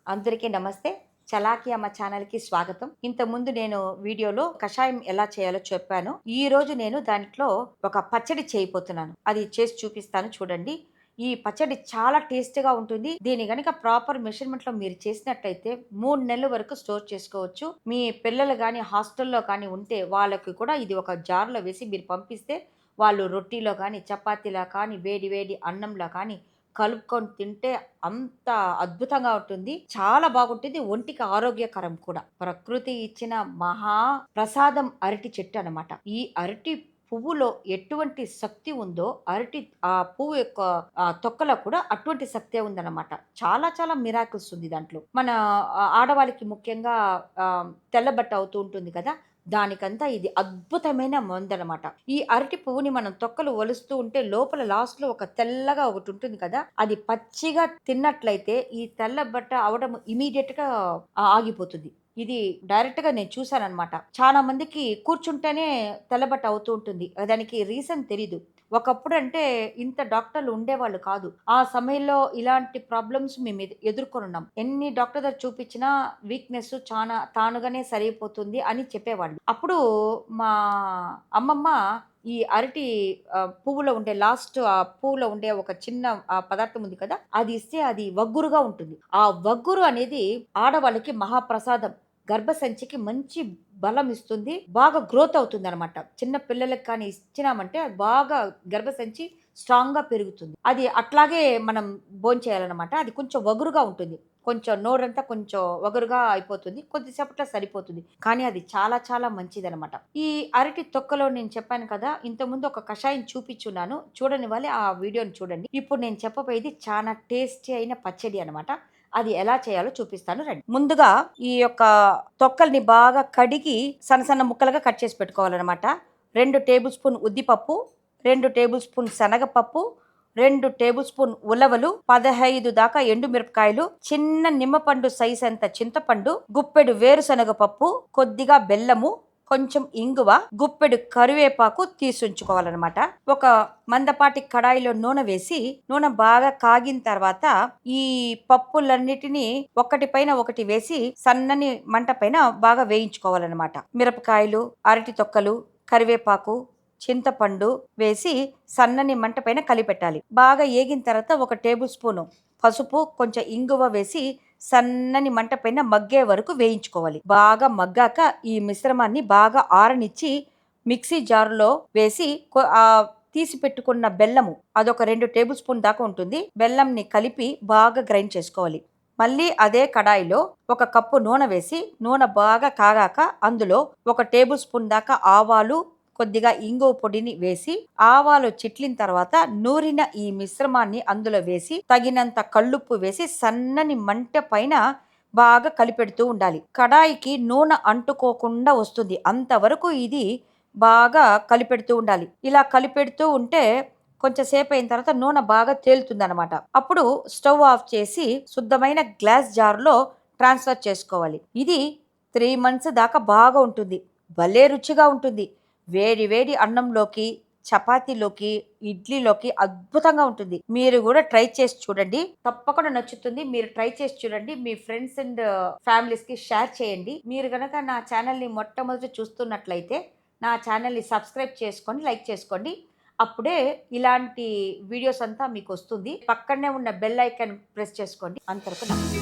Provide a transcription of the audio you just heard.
అందరికీ నమస్తే. చలాకీ అమ్మ ఛానల్‌కి స్వాగతం. ఇంతకుముందు నేను వీడియోలో కషాయం ఎలా చేయాలో చెప్పాను. ఈరోజు నేను దాంట్లో ఒక పచ్చడి చేయబోతున్నాను. అది చేసి చూపిస్తాను చూడండి. ఈ పచ్చడి చాలా టేస్టీగా ఉంటుంది. దీన్ని గనక ప్రాపర్ మెజర్‌మెంట్‌లో మీరు చేసినట్టయితే 3 నెలల వరకు స్టోర్ చేసుకోవచ్చు. మీ పిల్లలు గాని హాస్టల్‌లో కానీ ఉంటే వాళ్ళకి కూడా ఇది ఒక జార్‌లో వేసి మీరు పంపిస్తే వాళ్ళు రొట్టెలో గాని, చపాతీలా కానీ, వేడి వేడి అన్నంలా కానీ కలుపుకొని తింటే అంత అద్భుతంగా ఉంటుంది. చాలా బాగుంటుంది. ఒంటికి ఆరోగ్యకరం కూడా. ప్రకృతి ఇచ్చిన మహా ప్రసాదం అరటి చెట్టు అనమాట. ఈ అరటి పువ్వులో ఎటువంటి శక్తి ఉందో ఆ పువ్వు యొక్క తొక్కలో కూడా అటువంటి శక్తే ఉందన్నమాట. చాలా చాలా మిరాకిల్స్ ఉంది దాంట్లో. మన ఆడవాళ్ళకి ముఖ్యంగా తెల్ల బట్ట అవుతూ ఉంటుంది కదా! దానికంతా ఇది అద్భుతమైన మందనమాట. ఈ అరటి పువ్వుని మనం తొక్కలు ఒలుస్తూ ఉంటే లోపల లాస్ట్‌లో ఒక తెల్లగా ఒకటుంటుంది కదా! అది పచ్చిగా తిన్నట్లయితే ఈ తెల్ల బట్ట అవ్వడం ఇమ్మీడియేట్‌గా ఆగిపోతుంది. ఇది డైరెక్ట్‌గా నేను చూసాననమాట. చాలా మందికి కూర్చుంటేనే తెల్లబట్ట అవుతూ ఉంటుంది. దానికి రీజన్ తెలీదు. ఒకప్పుడంటే ఇంత డాక్టర్లు ఉండేవాళ్ళు కాదు. ఆ సమయంలో ఇలాంటి ప్రాబ్లమ్స్ మేము ఎదుర్కొనున్నాం. ఎన్ని డాక్టర్ దగ్గర చూపించినా వీక్‌నెస్ చానా తానుగానే సరైపోతుంది అని చెప్పేవాళ్ళు. అప్పుడు మా అమ్మమ్మ ఈ అరటి పువ్వులో ఉండే ఆ పువ్వులో ఉండే ఒక చిన్న పదార్థం ఉంది కదా! అది ఇస్తే అది వగ్గురుగా ఉంటుంది. ఆ వగ్గురు అనేది ఆడవాళ్ళకి మహాప్రసాదం. గర్భసంచికి మంచి బలం ఇస్తుంది. బాగా గ్రోత్ అవుతుందనమాట. చిన్న పిల్లలకి కానీ ఇచ్చినామంటే అది బాగా గర్భసంచి స్ట్రాంగ్‌గా పెరుగుతుంది. అది అట్లాగే మనం భోంచేయాలనమాట. అది కొంచెం వగురుగా ఉంటుంది. కొంచెం నోరంతా కొంచెం వగరుగా అయిపోతుంది. కొద్దిసేపట్లో సరిపోతుంది. కానీ అది చాలా చాలా మంచిదనమాట. ఈ అరటి తొక్కలో నేను చెప్పాను కదా! ఇంతకుముందు ఒక కషాయం చూపిచ్చున్నాను. చూడని వాళ్ళు ఆ వీడియోని చూడండి. ఇప్పుడు నేను చెప్పబోయేది చాలా టేస్టీ అయిన పచ్చడి అనమాట. అది ఎలా చేయాలో చూపిస్తాను రండి. ముందుగా ఈ యొక్క తొక్కల్ని బాగా కడిగి సన్న సన్న ముక్కలుగా కట్ చేసి పెట్టుకోవాలనమాట. 2 టేబుల్ స్పూన్ ఉద్దిపప్పు, 2 టేబుల్ స్పూన్ శనగపప్పు, 2 టేబుల్ స్పూన్ ఉలవలు, 15 దాకా ఎండుమిరపకాయలు, చిన్న నిమ్మపండు సైజ్ అంత చింతపండు, గుప్పెడు వేరుశనగ పప్పు, కొద్దిగా బెల్లము, కొంచెం ఇంగువ, గుప్పెడు కరివేపాకు తీసుంచుకోవాలన్నమాట. ఒక మందపాటి కడాయిలో నూనె వేసి నూనె బాగా కాగిన తర్వాత ఈ పప్పులన్నిటినీ ఒకటి పైన ఒకటి వేసి సన్నని మంట పైన బాగా వేయించుకోవాలన్నమాట. మిరపకాయలు, అరటి తొక్కలు, కరివేపాకు, చింతపండు వేసి సన్నని మంట పైన కలిపెట్టాలి. బాగా ఏగిన తర్వాత ఒక టేబుల్ స్పూను పసుపు, కొంచెం ఇంగువ వేసి సన్నని మంట పైన మగ్గే వరకు వేయించుకోవాలి. బాగా మగ్గాక ఈ మిశ్రమాన్ని బాగా ఆరనిచ్చి మిక్సీ జారులో వేసి తీసి పెట్టుకున్న బెల్లము అదొక 2 టేబుల్ స్పూన్ దాకా ఉంటుంది. బెల్లంని కలిపి బాగా గ్రైండ్ చేసుకోవాలి. మళ్ళీ అదే కడాయిలో ఒక కప్పు నూనె వేసి నూనె బాగా కాగాక అందులో ఒక టేబుల్ స్పూన్ దాకా ఆవాలు, కొద్దిగా ఇంగువ పొడిని వేసి ఆవాలు చిట్లిన తర్వాత నూరిన ఈ మిశ్రమాన్ని అందులో వేసి తగినంత కళ్ళుప్పు వేసి సన్నని మంట పైన బాగా కలిపెడుతూ ఉండాలి. కడాయికి నూనె అంటుకోకుండా వస్తుంది. అంతవరకు ఇది బాగా కలిపెడుతూ ఉండాలి. ఇలా కలిపెడుతూ ఉంటే కొంచెం సేపు అయిన తర్వాత నూనె బాగా తేలుతుందనమాట. అప్పుడు స్టవ్ ఆఫ్ చేసి శుద్ధమైన గ్లాస్ జార్లో ట్రాన్స్ఫర్ చేసుకోవాలి. ఇది 3 మంత్స్ దాకా బాగా ఉంటుంది. భలే రుచిగా ఉంటుంది. వేడి వేడి అన్నంలోకి, చపాతీలోకి, ఇడ్లీలోకి అద్భుతంగా ఉంటుంది. మీరు కూడా ట్రై చేసి చూడండి. తప్పకుండా నచ్చుతుంది. మీరు ట్రై చేసి చూడండి. మీ ఫ్రెండ్స్ అండ్ ఫ్యామిలీస్‌కి షేర్ చేయండి. మీరు గనక నా ఛానల్‌ని మొట్టమొదట చూస్తున్నట్లయితే నా ఛానల్‌ని సబ్స్క్రైబ్ చేసుకొని, లైక్ చేసుకోండి. అప్పుడే ఇలాంటి వీడియోస్ అంతా మీకొస్తుంది. పక్కనే ఉన్న బెల్ ఐకాన్ ప్రెస్ చేసుకోండి. అంతవరకు నమస్తే.